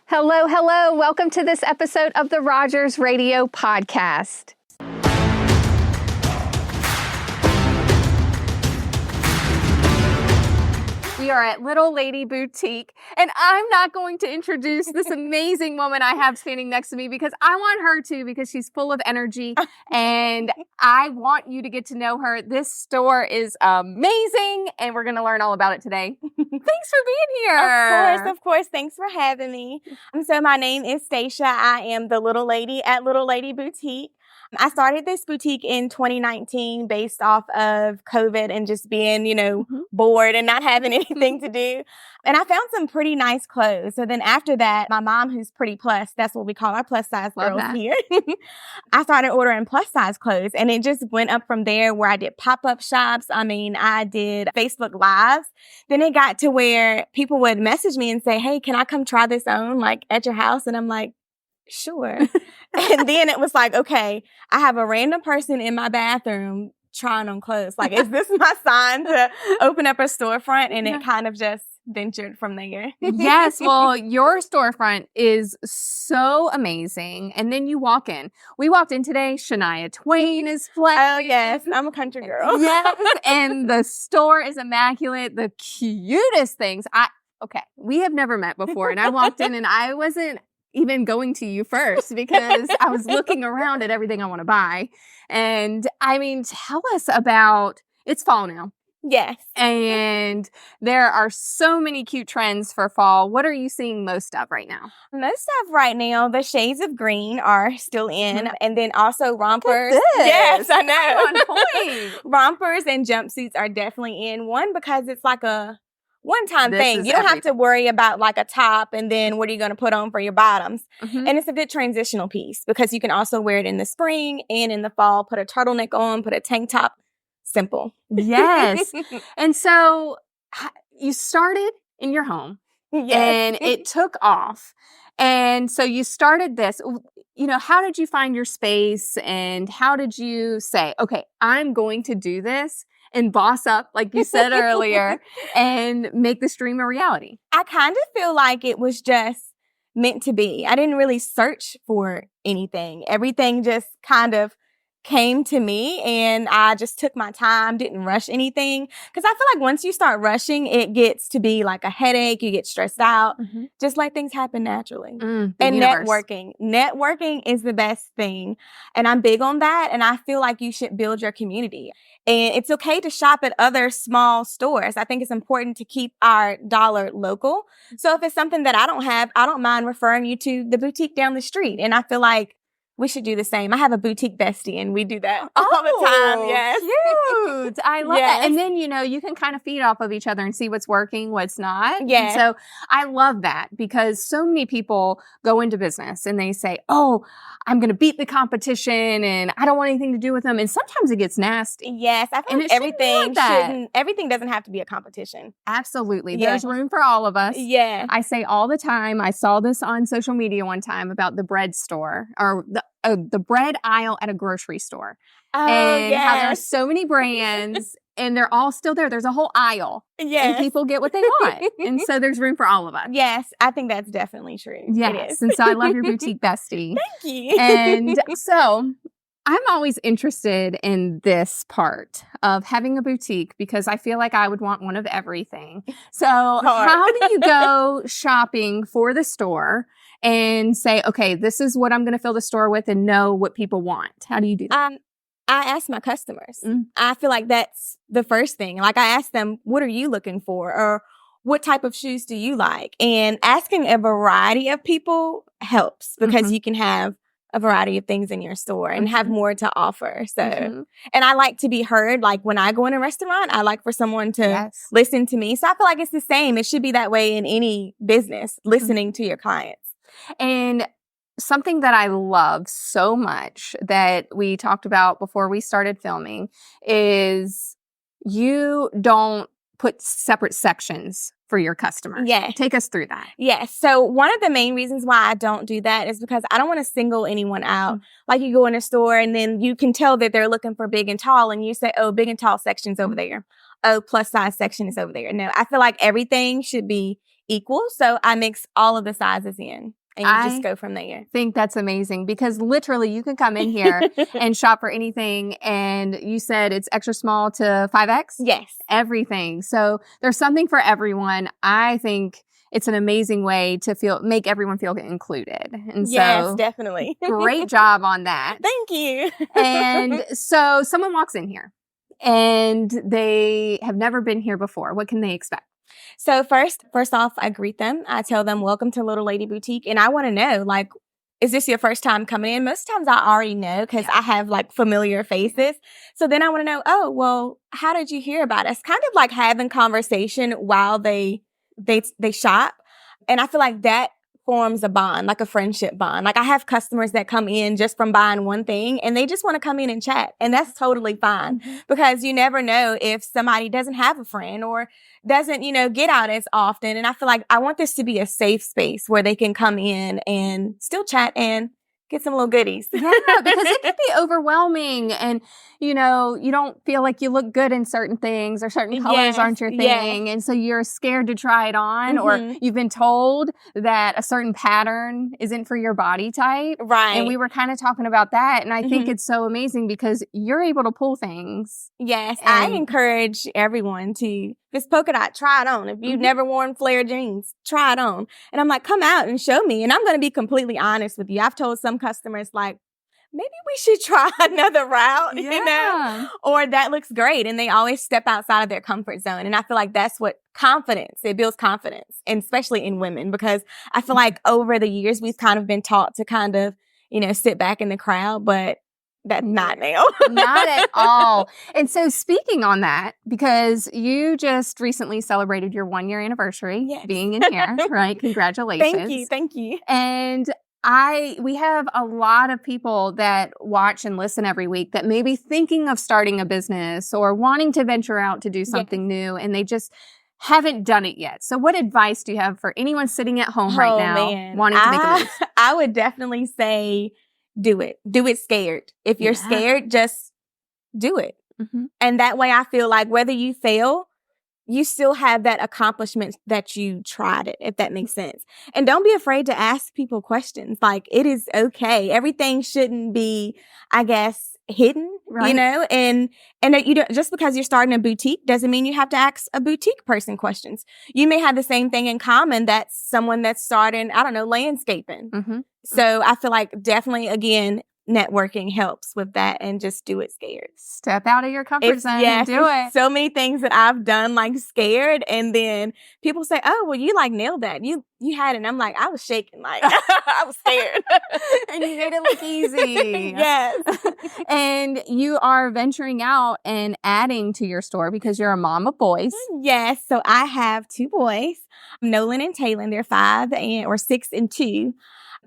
Hello, hello. Welcome to this episode of the Rogers Radio Podcast. We are at Little Lady Boutique, and I'm not going to introduce this amazing woman I have standing next to me because I want her to, because she's full of energy, and I want you to get to know her. This store is amazing, and we're going to learn all about it today. Thanks for being here. Of course. Thanks for having me. So my name is Stacia. I am the little lady at Little Lady Boutique. I started this boutique in 2019 based off of COVID and just being, bored and not having anything to do. And I found some pretty nice clothes. So then after that, my mom, who's pretty plus, that's what we call our plus size girls here. I started ordering plus size clothes, and it just went up from there where I did pop-up shops. I did Facebook Lives. Then it got to where people would message me and say, hey, can I come try this on at your house? And I'm like, sure. And then it was like, okay, I have a random person in my bathroom trying on clothes. Is this my sign to open up a storefront? And it kind of just ventured from there. Yes. Well, your storefront is so amazing. And then you walk in. We walked in today. Shania Twain is playing. Oh, yes. I'm a country girl. Yes. And the store is immaculate. The cutest things. We have never met before. And I walked in and I wasn't even going to you first because I was looking around at everything I want to buy. And tell us about, it's fall now. Yes. And there are so many cute trends for fall. What are you seeing most of right now? Most of right now, the shades of green are still in. And then also rompers. Yes, I know. On point. Rompers and jumpsuits are definitely in. One, because it's like a one-time thing. You don't have to worry about a top and then what are you going to put on for your bottoms. And it's a good transitional piece because you can also wear it in the spring and in the fall. Put a turtleneck on, put a tank top. Simple. Yes. And so you started in your home. Yes. And it took off. And so you started this. How did you find your space and how did you say, okay, I'm going to do this and boss up, like you said earlier, and make this dream a reality? I kind of feel like it was just meant to be. I didn't really search for anything. Everything just kind of came to me and I just took my time, didn't rush anything. Because I feel like once you start rushing, it gets to be like a headache. You get stressed out. Just let things happen naturally. And networking. Networking is the best thing. And I'm big on that. And I feel like you should build your community. And it's okay to shop at other small stores. I think it's important to keep our dollar local. So if it's something that I don't have, I don't mind referring you to the boutique down the street. And I feel like we should do the same. I have a boutique bestie and we do that all the time. Yes. Cute. I love that. And then, you can kind of feed off of each other and see what's working, what's not. Yeah. And so I love that because so many people go into business and they say, oh, I'm going to beat the competition and I don't want anything to do with them. And sometimes it gets nasty. Yes. I feel like everything doesn't have to be a competition. Absolutely. There's room for all of us. Yeah. I say all the time, I saw this on social media one time about the bread store or the bread aisle at a grocery store. How there are so many brands and they're all still there. There's a whole aisle. Yes. And people get what they want. And so there's room for all of us. Yes, I think that's definitely true. Yes. It is. And so I love your boutique bestie. Thank you. And so I'm always interested in this part of having a boutique because I feel like I would want one of everything. So how do you go shopping for the store and say, okay, this is what I'm going to fill the store with and know what people want? How do you do that? I ask my customers. I feel like that's the first thing. I ask them, what are you looking for? Or what type of shoes do you like? And asking a variety of people helps because you can have a variety of things in your store and have more to offer. So, and I like to be heard. When I go in a restaurant, I like for someone to listen to me. So I feel like it's the same. It should be that way in any business, listening to your clients. And something that I love so much that we talked about before we started filming is you don't put separate sections for your customers. Yeah. Take us through that. Yes. So one of the main reasons why I don't do that is because I don't want to single anyone out. You go in a store and then you can tell that they're looking for big and tall and you say, oh, big and tall section's over there. Oh, plus size section is over there. No, I feel like everything should be equal. So I mix all of the sizes in and you just go from there. I think that's amazing because literally you can come in here and shop for anything. And you said it's extra small to 5X? Yes. Everything. So there's something for everyone. I think it's an amazing way to make everyone feel included. And yes, so definitely. great job on that. Thank you. And so someone walks in here and they have never been here before. What can they expect? So first off, I greet them. I tell them, welcome to Little Lady Boutique. And I want to know, like, is this your first time coming in? Most times I already know because I have like familiar faces. So then I want to know, oh, well, how did you hear about us? Kind of like having conversation while they shop. And I feel like that forms a bond, like a friendship bond. Like I have customers that come in just from buying one thing and they just want to come in and chat. And that's totally fine because you never know if somebody doesn't have a friend or doesn't, get out as often. And I feel like I want this to be a safe space where they can come in and still chat and get some little goodies. Yeah, because it can be overwhelming and, you don't feel like you look good in certain things or certain colors aren't your thing. Yes. And so you're scared to try it on or you've been told that a certain pattern isn't for your body type. Right. And we were kind of talking about that. And I think it's so amazing because you're able to pull things. Yes. I encourage everyone to this polka dot, try it on. If you've never worn flare jeans, try it on. And I'm like, come out and show me. And I'm going to be completely honest with you. I've told some customers like, maybe we should try another route, or that looks great. And they always step outside of their comfort zone. And I feel like that's what it builds confidence, and especially in women, because I feel like over the years, we've kind of been taught to kind of, sit back in the crowd, but that's not now. Not at all. And so speaking on that, because you just recently celebrated your 1-year anniversary being in here, right? Congratulations. Thank you. And we have a lot of people that watch and listen every week that may be thinking of starting a business or wanting to venture out to do something new, and they just haven't done it yet. So what advice do you have for anyone sitting at home right now wanting to make a move? I would definitely say do it. Do it scared. If you're scared, just do it. And that way I feel like whether you fail, you still have that accomplishment that you tried it, if that makes sense. And don't be afraid to ask people questions. Like, it is okay. Everything shouldn't be, I guess, hidden, and that you don't, just because you're starting a boutique doesn't mean you have to ask a boutique person questions. You may have the same thing in common that's someone that's starting, I don't know, landscaping. So I feel like definitely, again, networking helps with that, and just do it scared. Step out of your comfort zone and do it. So many things that I've done like scared, and then people say, oh, well, you like nailed that. You had it. And I'm like, I was shaking. Like, I was scared. And you made it look easy. Yes. And you are venturing out and adding to your store because you're a mom of boys. Yes. So I have 2 boys, Nolan and Taylor. They're 5 or 6 and 2.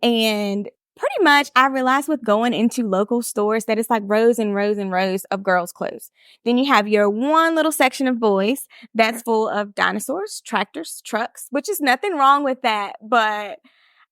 And pretty much, I realized with going into local stores that it's like rows and rows and rows of girls' clothes. Then you have your one little section of boys that's full of dinosaurs, tractors, trucks, which is nothing wrong with that. But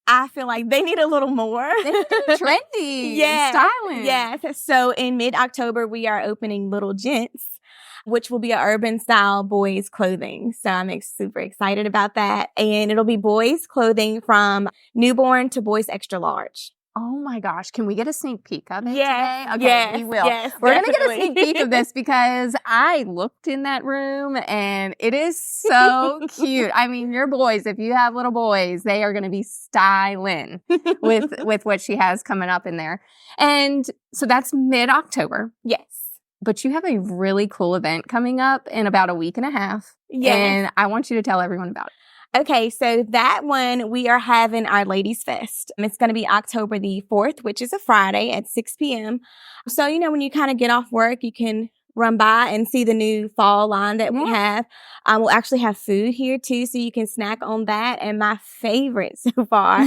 I feel like they need a little more. They need to be trendy and styling. Yes. So in mid-October, we are opening Little Gents, which will be an urban style boys clothing. So I'm super excited about that. And it'll be boys clothing from newborn to boys extra large. Oh my gosh. Can we get a sneak peek of it today? Okay, yes, we will. Yes, We're going to get a sneak peek of this because I looked in that room and it is so cute. I mean, your boys, if you have little boys, they are going to be styling with what she has coming up in there. And so that's mid-October. Yes. But you have a really cool event coming up in about a week and a half. Yes. And I want you to tell everyone about it. Okay, so that one, we are having our Ladies Fest. It's going to be October the 4th, which is a Friday at 6 p.m. So, when you kind of get off work, you can run by and see the new fall line that we have. We'll actually have food here too, so you can snack on that. And my favorite so far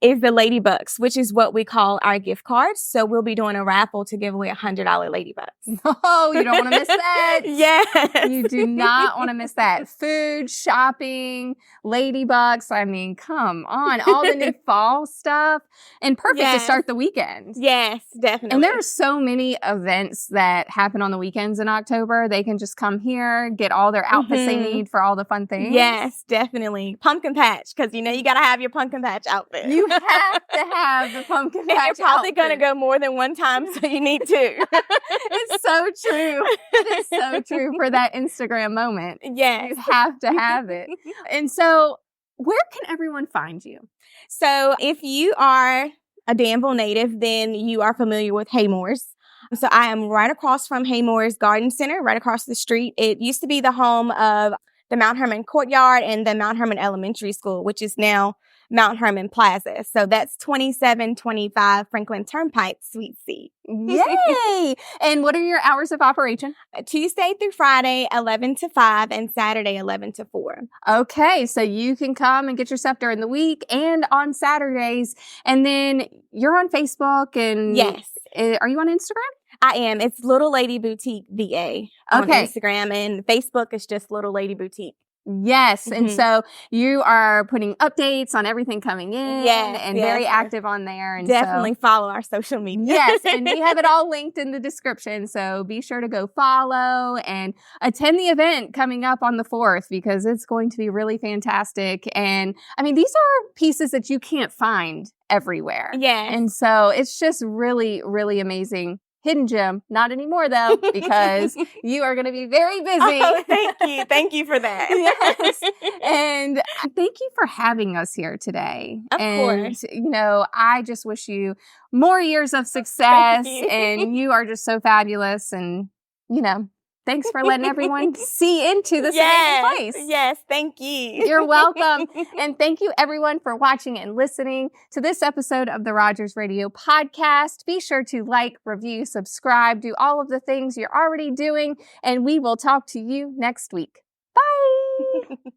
is the Ladybucks, which is what we call our gift cards. So we'll be doing a raffle to give away $100 Ladybucks. Oh, you don't want to miss that. Yes. You do not want to miss that. Food, shopping, Ladybucks. I mean, come on. All the new fall stuff. And perfect to start the weekend. Yes, definitely. And there are so many events that happen on the weekends friends in October, they can just come here, get all their outfits they need for all the fun things. Yes, definitely. Pumpkin patch, because you got to have your pumpkin patch outfit. You have to have the pumpkin patch And you're probably outfit. going to go more than one time, so you need to. It's so true. It is so true for that Instagram moment. Yes. You have to have it. And so where can everyone find you? So if you are a Danville native, then you are familiar with Haymore's. So I am right across from Haymore's Garden Center, right across the street. It used to be the home of the Mount Herman Courtyard and the Mount Herman Elementary School, which is now Mount Herman Plaza. So that's 2725 Franklin Turnpike, Suite C. Yay! And what are your hours of operation? Tuesday through Friday, 11 to 5, and Saturday, 11 to 4. Okay, so you can come and get your stuff during the week and on Saturdays. And then you're on Facebook and Yes. Are you on Instagram? I am. It's Little Lady Boutique VA on Okay. Instagram, and Facebook is just Little Lady Boutique. Yes. And so you are putting updates on everything coming in and very active on there. And definitely follow our social media. Yes. And we have it all linked in the description. So be sure to go follow and attend the event coming up on the 4th, because it's going to be really fantastic. And I mean, these are pieces that you can't find everywhere. Yeah. And so it's just really, really amazing. Hidden gem. Not anymore, though, because you are going to be very busy. Oh, thank you. Thank you for that. Yes. And thank you for having us here today. Of course. I just wish you more years of success. And you are just so fabulous. And, thanks for letting everyone see into this amazing place. Yes, thank you. You're welcome. And thank you, everyone, for watching and listening to this episode of the Rogers Radio Podcast. Be sure to like, review, subscribe, do all of the things you're already doing, and we will talk to you next week. Bye.